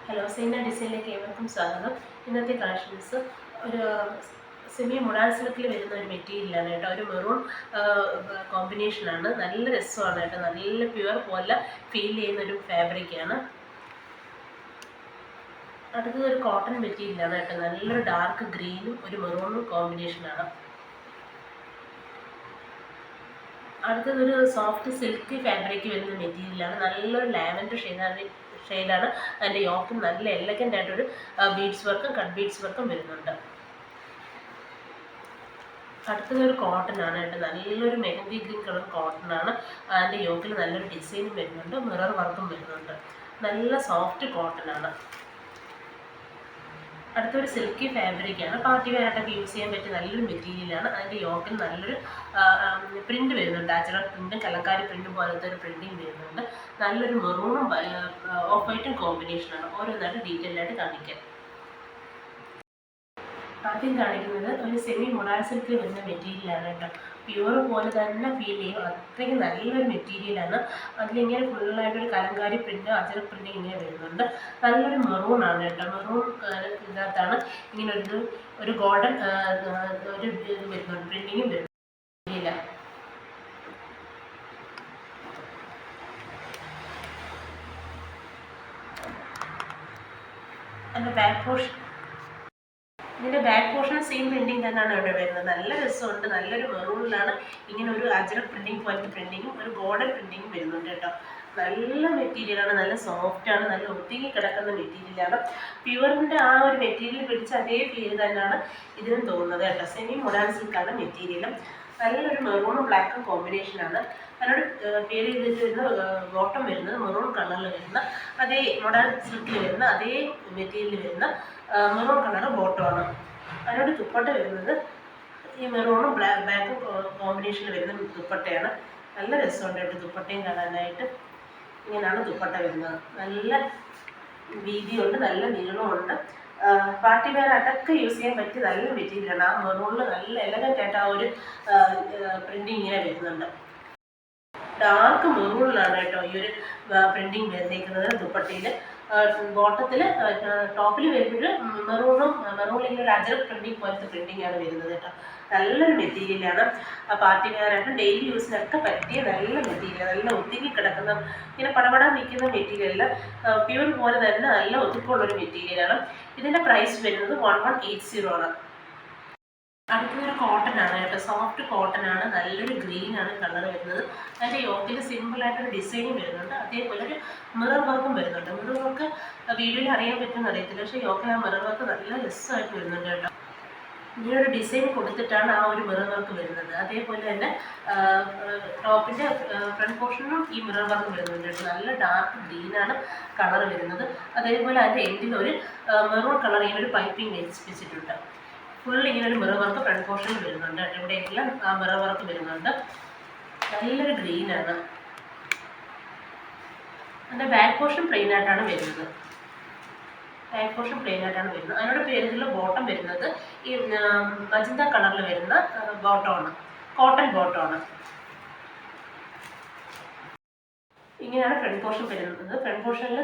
Hello, Saina ഡിസൈനിലേക്ക് ഏവർക്കും സ്വാഗതം. ഇന്നത്തെ കളക്ഷൻസ് ഒരു സെമി മൊഡാൾ സിൽക്കിൽ വരുന്ന ഒരു മെറ്റീരിയലാണ് കേട്ടോ. ഒരു മെറൂൺ കോമ്പിനേഷനാണ്. നല്ല രസമാണ് കേട്ടോ. നല്ല പ്യുവർ പോലെ ഫീൽ ചെയ്യുന്ന ഒരു ഫാബ്രിക്കാണ്. അടുത്തത് ഒരു കോട്ടൺ മെറ്റീരിയലാണ് കേട്ടോ. നല്ലൊരു ഡാർക്ക് ഗ്രീനും ഒരു മെറൂണും കോമ്പിനേഷനാണ്. അടുത്തതൊരു സോഫ്റ്റ് സിൽക്കി ഫാബ്രിക് വരുന്ന മെറ്റീരിയലാണ്. നല്ലൊരു ലാവൻഡർ ഷെയ്ഡാണ്. അതിൻ്റെ യോക്കും നല്ല എലഗൻ്റ് ആയിട്ടൊരു ബീഡ്സ് വർക്കും കട്ട് ബീഡ്സ് വർക്കും വരുന്നുണ്ട്. അടുത്തതൊരു കോട്ടൺ ആണ് കേട്ടോ. നല്ലൊരു മെഹന്തി ഗ്രീൻ കളർ കോട്ടൺ ആണ്. അതിൻ്റെ യോക്കിൽ നല്ലൊരു ഡിസൈനും വരുന്നുണ്ട്, മിറർ വർക്കും വരുന്നുണ്ട്. നല്ല സോഫ്റ്റ് കോട്ടൺ ആണ്. അടുത്തൊരു സിൽക്കി ഫാബ്രിക്കാണ്. പാർട്ടി വെയറായിട്ടൊക്കെ യൂസ് ചെയ്യാൻ പറ്റിയ നല്ലൊരു മെറ്റീരിയലാണ്. അതിൻ്റെ യോക്കിൽ നല്ലൊരു പ്രിൻ്റ് വരുന്നുണ്ട്. അച്ചട പ്രിൻറ്റും കലക്കാരി പ്രിൻറ്റും പോലത്തെ ഒരു പ്രിൻറ്റിങ് വരുന്നുണ്ട്. നല്ലൊരു മെറൂണും ഓഫ് വൈറ്റും കോമ്പിനേഷനാണ്. ഓരോന്നായിട്ട് ഡീറ്റെയിൽ ആയിട്ട് കാണിക്കാം. ആദ്യം കാണിക്കുന്നത് ഒരു സെമി മൊഡാൾ സിൽക്കിൽ വരുന്ന മെറ്റീരിയലാണ് കേട്ടോ. പ്യുവർ പോലെ തന്നെ ഫീൽ ചെയ്യും. അത്രയ്ക്ക് നല്ലൊരു മെറ്റീരിയലാണ്. അതിലിങ്ങനെ ഫുള്ളായിട്ടൊരു കലങ്കാരി പ്രിൻ്റ് അജറ പ്രിൻ്റ് ഇങ്ങനെ വരുന്നുണ്ട്. നല്ലൊരു മെറൂണാണ് കേട്ടോ. മെറൂൺ ഇതിനകത്താണ് ഇങ്ങനെ ഒരു ഗോൾഡൻ ഒരു ഇത് വരുന്നുണ്ട്, പ്രിൻറ്റിങ്ങും വരുന്നുണ്ട്. അതിൻ്റെ ഇതിൻ്റെ ബാക്ക് പോർഷൻ സെയിം പ്രിൻറ്റിങ് തന്നെയാണ് ഇവിടെ വരുന്നത്. നല്ല രസമുണ്ട്. നല്ലൊരു മെറൂണിലാണ് ഇങ്ങനെ ഒരു അജറ പ്രിൻറ്റിങ് പോലത്തെ പ്രിൻറ്റിങ്ങും ഒരു ഗോൾഡൻ പ്രിൻറ്റിങ്ങും വരുന്നുണ്ട് കേട്ടോ. നല്ല മെറ്റീരിയലാണ്. നല്ല സോഫ്റ്റാണ്. നല്ല ഒതുങ്ങി കിടക്കുന്ന മെറ്റീരിയലാണ്. പ്യുവറിൻ്റെ ആ ഒരു മെറ്റീരിയൽ പിടിച്ച അതേ ഫീൽ തന്നെയാണ് ഇതിനും തോന്നുന്നത് കേട്ടോ. സെമി മൊഡാൾ സിൽക്കാണ് മെറ്റീരിയലും. നല്ലൊരു മെറൂണും ബ്ലാക്കും കോമ്പിനേഷനാണ്. അതിനോട് പേര് ചെയ്തിട്ട് വരുന്ന ബോട്ടം വരുന്നത് മെറൂൺ കളറിൽ വരുന്ന അതേ മൊഡാൾ സിൽക്കിൽ വരുന്ന അതേ മെറ്റീരിയൽ വരുന്ന മെറൂൺ കളർ ബോട്ടമാണ്. അതിനോട് ദുപ്പട്ട വരുന്നത് ഈ മെറൂണും ബ്ലാക്കും കോമ്പിനേഷനിൽ വരുന്ന ദുപ്പട്ടയാണ്. നല്ല രസമുണ്ട് കേട്ടോ ദുപ്പട്ടയും കാണാനായിട്ട്. ഇങ്ങനെയാണ് ദുപ്പട്ട വരുന്നത്. നല്ല വീതിയുണ്ട്, നല്ല നീളമുണ്ട്. പാർട്ടി വെയർ ആയിട്ടൊക്കെ യൂസ് ചെയ്യാൻ പറ്റിയ നല്ല മെറ്റീരിയലാണ്. ആ മെറൂണിൽ നല്ല എലഗൻ്റ് ആയിട്ട് ആ ഒരു പ്രിൻറ്റിങ് ഇങ്ങനെ വരുന്നുണ്ട്. ഡാർക്ക് മെറൂണിലാണ് കേട്ടോ ഈ ഒരു പ്രിൻറ്റിങ് വരുന്നേക്കുന്നത് ദുപ്പട്ടയിൽ. ബോട്ടത്തിൽ ടോപ്പിൽ വരുമ്പോൾ മെറൂണിൽ ഇങ്ങനെ ഒരു അജറ പ്രിൻറ്റിങ് പോലത്തെ പ്രിൻറ്റിംഗ് ആണ് വരുന്നത് കേട്ടോ. നല്ലൊരു മെറ്റീരിയലാണ്. പാർട്ടി വെയറായിട്ട് ഡെയിലി യൂസിനൊക്കെ പറ്റിയ നല്ല മെറ്റീരിയൽ. നല്ല ഒതുങ്ങി കിടക്കുന്ന ഇങ്ങനെ പടപടാൻ നിൽക്കുന്ന മെറ്റീരിയൽ. പ്യൂർ പോലെ തന്നെ നല്ല ഒതുക്കമുള്ളൊരു മെറ്റീരിയലാണ്. ഇതിൻ്റെ പ്രൈസ് വരുന്നത് 1180 ആണ്. അടുത്തൊരു കോട്ടൺ ആണ് കേട്ടോ. സോഫ്റ്റ് കോട്ടൺ ആണ്. നല്ലൊരു ഗ്രീൻ ആണ് കളർ വരുന്നത്. അതിൻ്റെ യോക്കിൽ സിമ്പിളായിട്ടൊരു ഡിസൈനും വരുന്നുണ്ട്. അതേപോലെ ഒരു മിറർ വർക്കും വരുന്നുണ്ട്. മിറർ വർക്ക് വീഡിയോയിൽ അറിയാൻ പറ്റുമെന്ന് അറിയത്തില്ല, പക്ഷേ യോക്കിൽ ആ മിറർ വർക്ക് നല്ല രസമായിട്ട് വരുന്നുണ്ട് കേട്ടോ. ഇങ്ങനൊരു ഡിസൈൻ കൊടുത്തിട്ടാണ് ആ ഒരു മിറർ വർക്ക് വരുന്നത്. അതേപോലെ തന്നെ ടോപ്പിൻ്റെ ഫ്രണ്ട് പോർഷനിലും ഈ മിറർ വർക്ക് വരുന്നുണ്ട് കേട്ടോ. നല്ല ഡാർക്ക് ഗ്രീനാണ് കളർ വരുന്നത്. അതേപോലെ അതിൻ്റെ എൻഡിൽ ഒരു മെറൂൺ കളർ ഇങ്ങനെ ഒരു പൈപ്പിംഗ് വെച്ചിട്ടുണ്ട്. ഫുൾ ഇങ്ങനെ ഒരു മിറർ വർക്ക് ഫ്രണ്ട് പോർഷനിൽ വരുന്നുണ്ട് കേട്ടോ. ഇവിടെയെല്ലാം ആ മിറർ വർക്ക് വരുന്നുണ്ട്. നല്ലൊരു ഗ്രീനാണ്. അതിൻ്റെ ബാക്ക് പോർഷൻ പ്ലെയിൻ ആയിട്ടാണ് വരുന്നത്. അതിനോട് പേരുള്ള ബോട്ടം വരുന്നത് ഈ മജന്ത കളറിൽ വരുന്ന ബോട്ടമാണ്. കോട്ടൺ ബോട്ടമാണ്. ഇങ്ങനെയാണ് ഫ്രണ്ട് പോർഷൻ വരുന്നത്. ഫ്രണ്ട് പോർഷനിൽ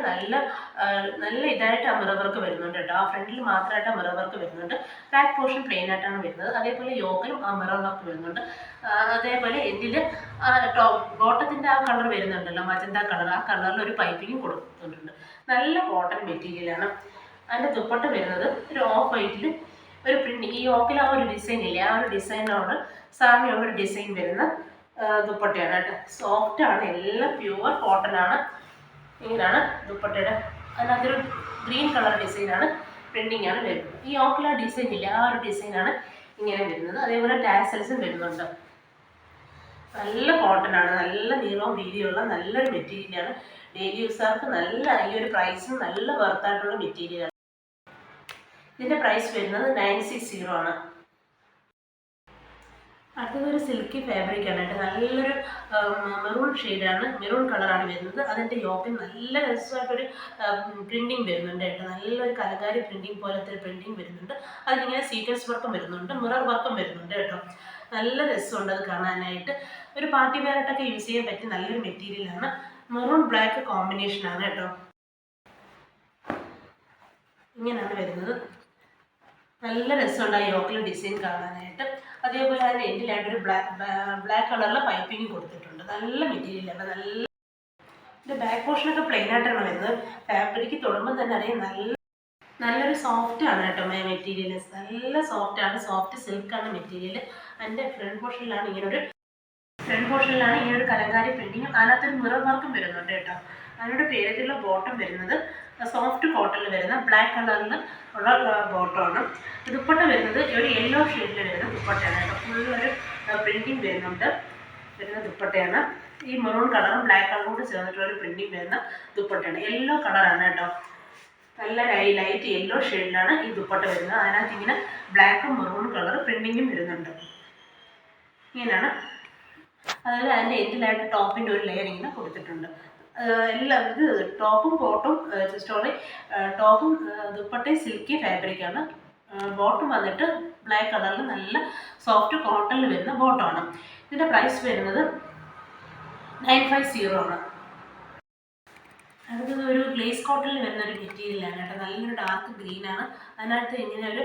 നല്ല ഇതായിട്ട് ആ മിറർ വർക്ക് വരുന്നുണ്ട് കേട്ടോ. ആ ഫ്രണ്ടിൽ മാത്രമായിട്ട് ആ മിറർ വർക്ക് വരുന്നുണ്ട്. ബാക്ക് പോർഷൻ പ്ലെയിൻ ആയിട്ടാണ് വരുന്നത്. അതേപോലെ യോക്കിലും ആ മിറർ വർക്ക് വരുന്നുണ്ട്. അതേപോലെ ഇതിൽ ബോട്ടത്തിൻ്റെ ആ കളർ വരുന്നുണ്ടല്ലോ, മജന്ത കളർ, ആ കളറിൽ ഒരു പൈപ്പിങ്ങും കൊടുത്തിട്ടുണ്ട്. നല്ല കോട്ടൺ മെറ്റീരിയലാണ്. അതിൻ്റെ ദുപ്പട്ട വരുന്നത് ഒരു ഓഫ് വൈറ്റിൽ ഒരു പ്രിന്റ്, ഈ യോക്കിൽ ആ ഒരു ഡിസൈൻ ഇല്ലേ, ആ ഒരു ഡിസൈനോട് സാമ്യമുള്ള ഒരു ഡിസൈൻ വരുന്ന ദുപ്പട്ടയാണ് കേട്ടോ. സോഫ്റ്റ് ആണ്. എല്ലാം പ്യുവർ കോട്ടൺ ആണ്. ഇങ്ങനെയാണ് ദുപ്പട്ടയുടെ. അതിനകത്തൊരു ഗ്രീൻ കളർ ഡിസൈനാണ്, പ്രിൻറ്റിംഗ് ആണ് വരുന്നത്. ഈ യോക്കിൽ ആ ഡിസൈൻ ഇല്ല, ആ ഒരു ഡിസൈനാണ് ഇങ്ങനെ വരുന്നത്. അതേപോലെ ടാസൽസും വരുന്നുണ്ട്. നല്ല കോട്ടൺ ആണ്. നല്ല നീളവും വീതിയുള്ള നല്ലൊരു മെറ്റീരിയലാണ്. ഡെയിലി യൂസുകാർക്ക് നല്ല ഈ ഒരു പ്രൈസും നല്ല വർത്തായിട്ടുള്ള മെറ്റീരിയലാണ്. ഇതിൻ്റെ പ്രൈസ് വരുന്നത് 960 ആണ്. അടുത്തതൊരു സിൽക്കി ഫാബ്രിക്കാണ് കേട്ടോ. നല്ലൊരു മെറൂൺ ഷെയ്ഡാണ്, മെറൂൺ കളറാണ് വരുന്നത്. അതിൻ്റെ യോക്കിൽ നല്ല രസമായിട്ടൊരു പ്രിൻറ്റിങ് വരുന്നുണ്ട് കേട്ടോ. നല്ലൊരു കലങ്കാരി പ്രിൻറ്റിങ് പോലത്തെ ഒരു പ്രിൻറ്റിങ് വരുന്നുണ്ട്. അതിലിങ്ങനെ സീക്വൻസ് വർക്കും വരുന്നുണ്ട്, മിറർ വർക്കും വരുന്നുണ്ട് കേട്ടോ. നല്ല രസമുണ്ട് അത് കാണാനായിട്ട്. ഒരു പാർട്ടി വെയറായിട്ടൊക്കെ യൂസ് ചെയ്യാൻ പറ്റിയ നല്ലൊരു മെറ്റീരിയലാണ്. മെറൂൺ ബ്ലാക്ക് കോമ്പിനേഷനാണ് കേട്ടോ. ഇങ്ങനെയാണ് വരുന്നത്. നല്ല രസമുണ്ട് ആ യോക്കിൽ ഡിസൈൻ കാണാനായിട്ട്. അതേപോലെ അതിൻ്റെ എൻഡിലായിട്ടൊരു ബ്ലാക്ക് കളറിലെ പൈപ്പിംഗ് കൊടുത്തിട്ടുണ്ട്. നല്ല മെറ്റീരിയലാണ്. ഇതിൻ്റെ ബാക്ക് പോർഷനൊക്കെ പ്ലെയിൻ ആയിട്ടാണ് വരുന്നത്. ഫാബ്രിക് തൊടുമ്പോൾ തന്നെ അറിയാം നല്ലൊരു സോഫ്റ്റ് ആണ് കേട്ടോ മെറ്റീരിയൽ. നല്ല സോഫ്റ്റ് ആണ്, സോഫ്റ്റ് സിൽക്കാണ് മെറ്റീരിയൽ. അതിൻ്റെ ഫ്രണ്ട് പോർഷനിലാണ് ഇങ്ങനൊരു കലങ്കാരി പ്രിന്റിങ്ങും അതിനകത്തൊരു മിറർ വർക്കും വരുന്നുണ്ട് കേട്ടോ. അതിനോട് പേരിലുള്ള ബോട്ടം വരുന്നത് സോഫ്റ്റ് കോട്ടണിൽ വരുന്ന ബ്ലാക്ക് കളറിൽ ഉള്ള ബോട്ടമാണ്. ദുപ്പട്ട വരുന്നത് ഒരു യെല്ലോ ഷെയ്ഡിൽ വരുന്ന ദുപ്പട്ടയാണ് കേട്ടോ. ഫുള്ളൊരു പ്രിന്റിങ് വരുന്ന ദുപ്പട്ടയാണ്. ഈ മെറൂൺ കളറും ബ്ലാക്ക് കളറും കൂടി ചേർന്നിട്ടുള്ള ഒരു പ്രിന്റിങ് വരുന്ന ദുപ്പട്ടയാണ്. യെല്ലോ കളറാണ് കേട്ടോ. നല്ല ലൈറ്റ് യെല്ലോ ഷെയ്ഡിലാണ് ഈ ദുപ്പട്ട വരുന്നത്. അതിനകത്ത് ഇങ്ങനെ ബ്ലാക്കും മെറൂൺ കളർ പ്രിന്റിങ്ങും വരുന്നുണ്ട്. ഇങ്ങനെയാണ്. അതായത് അതിൻ്റെ എൻഡിലായിട്ട് ടോപ്പിൻ്റെ ഒരു ലെയർ ഇങ്ങനെ കൊടുത്തിട്ടുണ്ട്. എല്ലാം ഇത് ടോപ്പും ബോട്ടും ടോപ്പും ദുപ്പട്ടയും സിൽക്കി ഫാബ്രിക്കാണ്. ബോട്ടം വന്നിട്ട് ബ്ലാക്ക് കളറിൽ നല്ല സോഫ്റ്റ് കോട്ടണിൽ വരുന്ന ബോട്ടമാണ്. ഇതിൻ്റെ പ്രൈസ് വരുന്നത് 950 ആണ്. അടുത്തത് ഒരു ഗ്ലേസ് കോട്ടണിൽ വരുന്ന ഒരു മെറ്റീരിയലാണ് കേട്ടോ. നല്ലൊരു ഡാർക്ക് ഗ്രീനാണ്. അതിനകത്ത് ഇങ്ങനെ ഒരു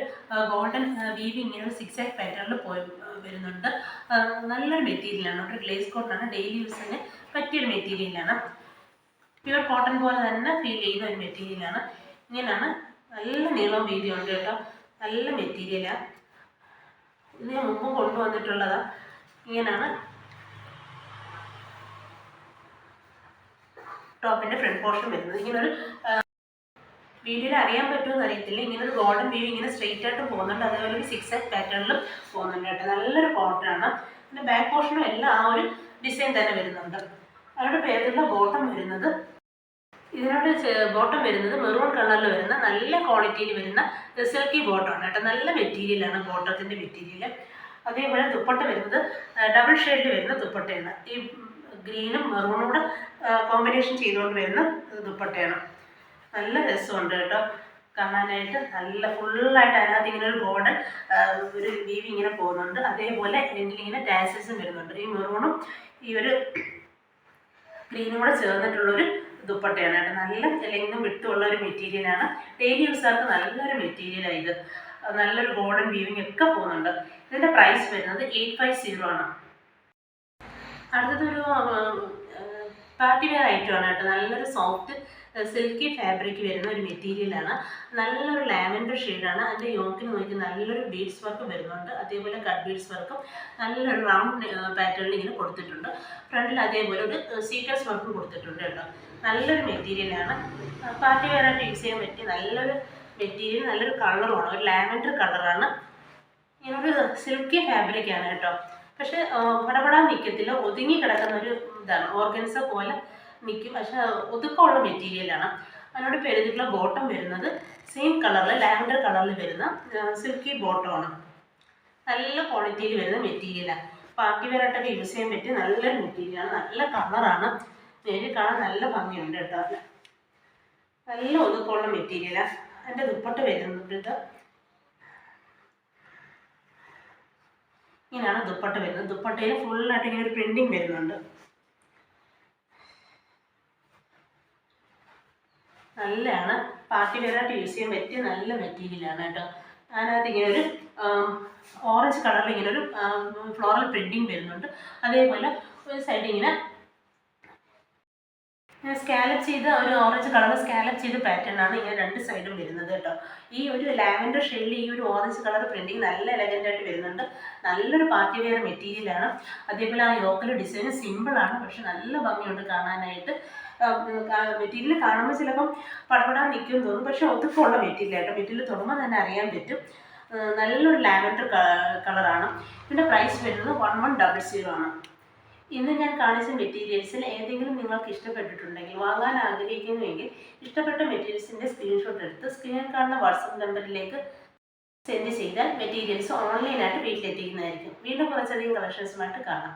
ഗോൾഡൻ വീവ് ഇങ്ങനെ ഒരു 6 പാറ്റേണിൽ വരുന്നുണ്ട്. നല്ലൊരു മെറ്റീരിയലാണ്. ഒരു ഗ്ലേസ് കോട്ടണാണ്. ഡെയിലി യൂസിന് പറ്റിയൊരു മെറ്റീരിയലാണ്. പ്യുവർ കോട്ടൺ പോലെ തന്നെ ഫീൽ ചെയ്യുന്ന ഒരു മെറ്റീരിയലാണ്. ഇങ്ങനെയാണ്. നല്ല നീളവും വീതിയും ഉണ്ട് കേട്ടോ. നല്ല മെറ്റീരിയലാണ്. ഇത് ഞാൻ മുമ്പും കൊണ്ടുവന്നിട്ടുള്ളതാണ്. ഇങ്ങനെയാണ് ടോപ്പിൻ്റെ ഫ്രണ്ട് പോർഷൻ വരുന്നത്. ഇങ്ങനൊരു വീഡിയോയിൽ അറിയാൻ പറ്റുമെന്ന് അറിയത്തില്ല. ഇങ്ങനൊരു ഗോൾഡൻ വീവ് ഇങ്ങനെ സ്ട്രെയിറ്റ് ആയിട്ട് പോകുന്നുണ്ട്. അതേപോലെ ഒരു 6 പാറ്റേണിലും പോകുന്നുണ്ട് കേട്ടോ. നല്ലൊരു കോട്ടനാണ്. പിന്നെ ബാക്ക് പോർഷനും എല്ലാം ആ ഒരു ഡിസൈൻ തന്നെ വരുന്നുണ്ട്. അവരുടെ പേരിലുള്ള ബോട്ടം വരുന്നത് മെറൂൺ കളറിൽ വരുന്ന നല്ല ക്വാളിറ്റിയിൽ വരുന്ന സിൽക്കി ബോട്ടമാണ് കേട്ടോ. നല്ല മെറ്റീരിയലാണ് ബോട്ടത്തിൻ്റെ മെറ്റീരിയൽ. അതേപോലെ ദുപ്പട്ട വരുന്നത് ഡബിൾ ഷെയ്ഡിൽ വരുന്ന ദുപ്പട്ടയാണ്. ഈ ഗ്രീനും മെറൂണും കൂടെ കോമ്പിനേഷൻ ചെയ്തുകൊണ്ട് വരുന്ന ദുപ്പട്ടയാണ്. നല്ല രസമുണ്ട് കേട്ടോ കാണാനായിട്ട്. നല്ല ഫുള്ളായിട്ട് അതിനകത്ത് ഇങ്ങനെ ഒരു ഗോൾഡൻ ഒരു വീവ് ഇങ്ങനെ പോകുന്നുണ്ട്. അതേപോലെ ഇങ്ങനെ ടാസൽസും വരുന്നുണ്ട്. ഈ മെറൂണും ഈ ഒരു ഗ്രീനും കൂടെ ചേർന്നിട്ടുള്ളൊരു ദുപ്പട്ടയാണ് കേട്ടോ. നല്ല ലെങ്തും വിട്ടുള്ള ഒരു മെറ്റീരിയലാണ്. ഡെയിലി യൂസാർക്ക് നല്ലൊരു മെറ്റീരിയലാണ് ഇത്. നല്ലൊരു ഗോൾഡൻ വീവിങ് ഒക്കെ പോകുന്നുണ്ട്. ഇതിൻ്റെ പ്രൈസ് വരുന്നത് 850 ആണ്. അടുത്തതൊരു പാർട്ടി വെയർ ഐറ്റമാണ് കേട്ടോ. നല്ലൊരു സോഫ്റ്റ് സിൽക്കി ഫാബ്രിക് വരുന്ന ഒരു മെറ്റീരിയലാണ്. നല്ലൊരു ലാവൻഡർ ഷെയ്ഡാണ്. അതിൻ്റെ യോക്കിന് നോക്കി നല്ലൊരു ബീഡ്സ് വർക്കും വരുന്നുണ്ട്. അതേപോലെ കട്ട് ബീഡ്സ് വർക്കും നല്ലൊരു റൗണ്ട് പാറ്റേണിൽ ഇങ്ങനെ കൊടുത്തിട്ടുണ്ട്. ഫ്രണ്ടിൽ അതേപോലെ ഒരു സീക്വൻസ് വർക്കും കൊടുത്തിട്ടുണ്ട് കേട്ടോ. നല്ലൊരു മെറ്റീരിയലാണ്. പാർട്ടി വെയറായിട്ട് യൂസ് ചെയ്യാൻ പറ്റിയ നല്ലൊരു മെറ്റീരിയൽ. നല്ലൊരു കളറുമാണ്. ഒരു ലാവൻഡർ കളറാണ്. ഇങ്ങനൊരു സിൽക്കി ഫാബ്രിക്കാണ് കേട്ടോ. പക്ഷെ പടപടാൻ നിൽക്കത്തില്ല. ഒതുങ്ങി കിടക്കുന്ന ഒരു ഇതാണ്. ഓർഗൻസ പോലെ നിൽക്കും. പക്ഷെ ഒതുക്കമുള്ള മെറ്റീരിയലാണ്. അതിനോട് പേരിട്ടുള്ള ബോട്ടം വരുന്നത് സെയിം കളറിൽ ലാവൻഡർ കളറിൽ വരുന്ന സിൽക്കി ബോട്ടമാണ്. നല്ല ക്വാളിറ്റിയിൽ വരുന്ന മെറ്റീരിയലാണ്. പാർട്ടി വെയറായിട്ടൊക്കെ യൂസ് ചെയ്യാൻ പറ്റിയ നല്ലൊരു മെറ്റീരിയലാണ്. നല്ല കളറാണ്. നേരിൽ കാണാൻ നല്ല ഭംഗിയുണ്ട് കേട്ടോ. നല്ല ഒതുക്കമുള്ള മെറ്റീരിയലാണ്. അതിൻ്റെ ദുപ്പട്ട വരുന്നുണ്ട്. ഇങ്ങനെയാണ് ദുപ്പട്ട വരുന്നത്. ദുപ്പട്ടയിൽ ഫുള്ളായിട്ട് ഇങ്ങനെ ഒരു പ്രിന്റിങ് വരുന്നുണ്ട്. നല്ലതാണ്. പാർട്ടി വെയറായിട്ട് യൂസ് ചെയ്യാൻ പറ്റിയ നല്ല മെറ്റീരിയലാണ് കേട്ടോ. അതിനകത്ത് ഇങ്ങനെ ഒരു ഓറഞ്ച് കളറിൽ ഇങ്ങനെ ഒരു ഫ്ലോറൽ പ്രിന്റിങ് വരുന്നുണ്ട്. അതേപോലെ ഒരു സൈഡ് ഇങ്ങനെ സ്കാലപ്പ് ചെയ്ത് ഒരു ഓറഞ്ച് കളർ സ്കാലപ്പ് ചെയ്ത് പാറ്റേൺ ആണ് ഇങ്ങനെ രണ്ട് സൈഡും വരുന്നത് കേട്ടോ. ഈ ഒരു ലാവൻഡർ ഷെയ്ഡിൽ ഈ ഒരു ഓറഞ്ച് കളർ പ്രിന്റിങ് നല്ല എലഗൻ്റ് ആയിട്ട് വരുന്നുണ്ട്. നല്ലൊരു പാർട്ടി വെയർ മെറ്റീരിയലാണ്. അതേപോലെ ആ യോക്കൽ ഡിസൈൻ സിമ്പിളാണ്, പക്ഷെ നല്ല ഭംഗിയുണ്ട് കാണാനായിട്ട്. മെറ്റീരിയൽ കാണുമ്പോൾ ചിലപ്പം പടപടാൻ നിൽക്കുമെന്ന് തോന്നും, പക്ഷെ ഒതുക്കമുള്ള മെറ്റീരിയലായിട്ട് മെറ്റീരിയൽ തൊടുമ്പോൾ തന്നെ അറിയാൻ പറ്റും. നല്ലൊരു ലാവൻഡർ കളറാണ്. ഇതിൻ്റെ പ്രൈസ് വരുന്നത് 1100 ആണ്. ഇന്ന് ഞാൻ കാണിച്ച മെറ്റീരിയൽസിൽ ഏതെങ്കിലും നിങ്ങൾക്ക് ഇഷ്ടപ്പെട്ടിട്ടുണ്ടെങ്കിൽ വാങ്ങാൻ ആഗ്രഹിക്കുന്നുവെങ്കിൽ ഇഷ്ടപ്പെട്ട മെറ്റീരിയൽസിൻ്റെ സ്ക്രീൻഷോട്ട് എടുത്ത് സ്ക്രീനിൽ കാണുന്ന വാട്സപ്പ് നമ്പറിലേക്ക് സെൻഡ് ചെയ്താൽ മെറ്റീരിയൽസ് ഓൺലൈനായിട്ട് വീട്ടിലെത്തിക്കുന്നതായിരിക്കും. വീണ്ടും കുറച്ചധികം കളക്ഷൻസുമായിട്ട് കാണാം.